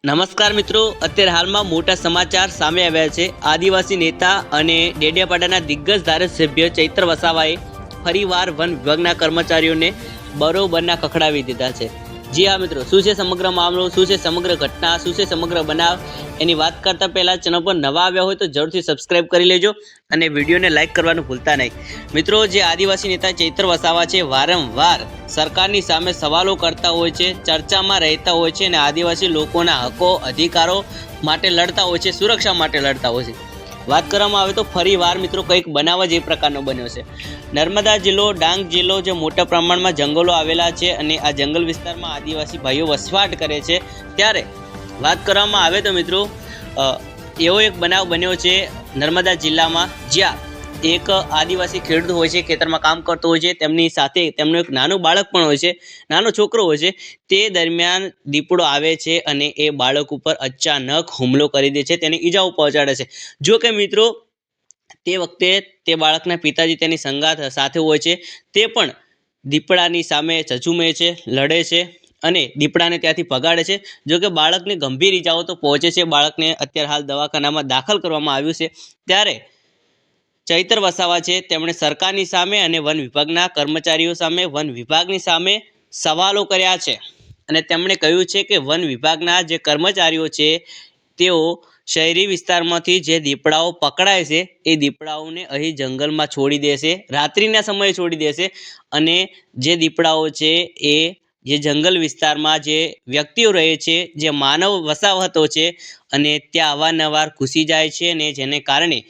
નમસ્કાર મિત્રો, અત્યારે હાલમાં મોટા સમાચાર સામે આવ્યા છે। આદિવાસી નેતા અને ડેડિયાપાડાના દિગ્ગજ ધારાસભ્ય ચૈત્ર વસાવાએ ફરીવાર વન વિભાગના કર્મચારીઓને બરોબરના કખડાવી દીધા છે। જી હા મિત્રો, શું છે સમગ્ર મામલો, શું છે સમગ્ર ઘટના, શું છે સમગ્ર બનાવ, એની વાત કરતા પહેલા ચેનલ પર નવા આવ્યા હોય તો જરૂરથી સબસ્ક્રાઇબ કરી લેજો અને વિડીયોને લાઇક કરવાનું ભૂલતા નહીં। મિત્રો, જે આદિવાસી નેતા ચૈત્ર વસાવા છે વારંવાર સરકારની સામે સવાલો કરતા હોય છે, ચર્ચામાં રહેતા હોય છે અને આદિવાસી લોકોના હકો અધિકારો માટે લડતા હોય છે, સુરક્ષા માટે લડતા હોય છે। વાત કરવામાં આવે તો ફરીવાર મિત્રો કંઈક બનાવ જ એ પ્રકારનો બન્યો છે। નર્મદા જિલ્લો, ડાંગ જિલ્લો જે મોટા પ્રમાણમાં જંગલો આવેલા છે અને આ જંગલ વિસ્તારમાં આદિવાસી ભાઈઓ વસવાટ કરે છે, ત્યારે વાત કરવામાં આવે તો મિત્રો એવો એક બનાવ બન્યો છે નર્મદા જિલ્લામાં, જ્યાં એક આદિવાસી ખેડૂત હોય છે, ખેતરમાં કામ કરતો હોય છે, તેમની સાથે તેમનું એક નાનું બાળક પણ હોય છે, નાનો છોકરો હોય છે। તે દરમિયાન દીપડો આવે છે અને એ બાળક ઉપર અચાનક હુમલો કરી દે છે, તેને ઈજાઓ પહોંચાડે છે। જો કે મિત્રો, તે વખતે તે બાળકના પિતાજી તેની સંગાત સાથે હોય છે, તે પણ દીપડાની સામે ઝઝૂમે છે, લડે છે અને દીપડાને ત્યાંથી ભગાડે છે। જો કે બાળકને ગંભીર ઈજાઓ તો પહોંચે છે, બાળકને અત્યારે હાલ દવાખાનામાં દાખલ કરવામાં આવ્યું છે। ત્યારે ચૈત્ર વસાવા છે તેમણે સરકારની સામે અને વન વિભાગના કર્મચારીઓ સામે, વન વિભાગની સામે સવાલો કર્યા છે અને તેમણે કહ્યું છે કે વન વિભાગના જે કર્મચારીઓ છે તેઓ શહેરી વિસ્તારમાંથી જે દીપડાઓ પકડાય છે એ દીપડાઓને અહીં જંગલમાં છોડી દેશે, રાત્રિના સમયે છોડી દેશે અને જે દીપડાઓ છે એ જે જંગલ વિસ્તારમાં જે વ્યક્તિઓ રહે છે, જે માનવ વસાહતો છે અને ત્યાં અવારનવાર ઘૂસી જાય છે અને જેને કારણે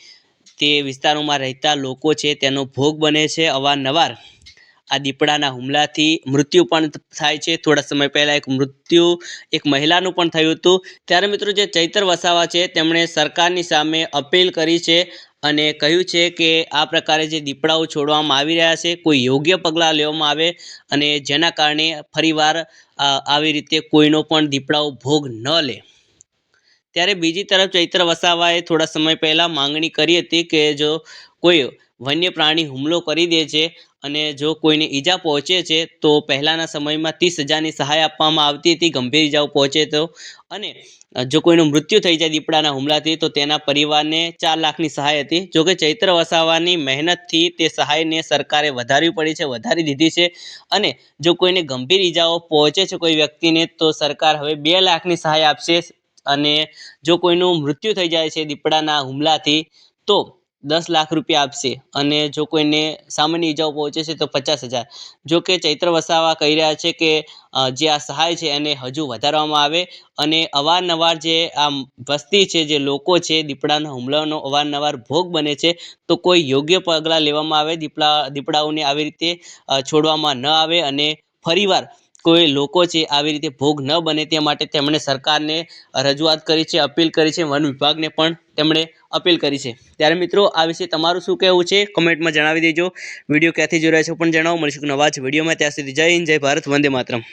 તે વિસ્તારોમાં રહેતા લોકો છે તેનો ભોગ બને છે। અવારનવાર આ દીપડાના હુમલાથી મૃત્યુ પણ થાય છે। થોડા સમય પહેલાં એક મહિલાનું પણ થયું હતું। ત્યારે મિત્રો, જે ચૈત્ર વસાવા છે તેમણે સરકારની સામે અપીલ કરી છે અને કહ્યું છે કે આ પ્રકારે જે દીપડાઓ છોડવામાં આવી રહ્યા છે, કોઈ યોગ્ય પગલાં લેવામાં આવે અને જેના કારણે ફરીવાર આવી રીતે કોઈનો પણ દીપડાઓ ભોગ ન લે। ત્યારે બીજી તરફ ચૈત્ર વસાવાએ થોડા સમય પહેલાં માંગણી કરી હતી કે જો કોઈ વન્ય પ્રાણી હુમલો કરી દે છે અને જો કોઈને ઈજા પહોંચે છે તો પહેલાંના સમયમાં 30,000ની સહાય આપવામાં આવતી હતી, ગંભીર ઈજાઓ પહોંચે તો, અને જો કોઈનું મૃત્યુ થઈ જાય દીપડાના હુમલાથી તો તેના પરિવારને 4 લાખની સહાય હતી। જોકે ચૈત્ર વસાવાની મહેનતથી તે સહાયને સરકારે વધારવી પડી છે, વધારી દીધી છે અને જો કોઈને ગંભીર ઈજાઓ પહોંચે છે કોઈ વ્યક્તિને તો સરકાર હવે 2 લાખની સહાય આપશે અને જો કોઈનું મૃત્યુ થઈ જાય છે દીપડાના હુમલાથી તો 10 લાખ રૂપિયા આપશે અને જો કોઈને સામાન્ય ઈજાઓ પહોંચે છે તો 50,000। જો કે ચૈત્ર વસાવા કહી રહ્યા છે કે જે આ સહાય છે એને હજુ વધારવામાં આવે અને અવારનવાર જે આ વસ્તી છે, જે લોકો છે દીપડાના હુમલાનો અવારનવાર ભોગ બને છે, તો કોઈ યોગ્ય પગલાં લેવામાં આવે, દીપડાઓને આવી રીતે છોડવામાં ન આવે અને ફરીવાર કોઈ લોકો છે આવી રીતે ભોગ ન બને તે માટે તેમણે સરકારને રજૂઆત કરી છે, અપીલ કરી છે, વન વિભાગને પણ તેમણે અપીલ કરી છે। ત્યારે મિત્રો, આ વિશે તમારું શું કહેવું છે કમેન્ટમાં જણાવી દેજો। વિડીયો ક્યાંથી જોઈ રહ્યા છો પણ જણાવો। મળીશું નવા જ વિડીયોમાં, ત્યાં સુધી જય હિન્દ, જય ભારત, વંદે માતરમ।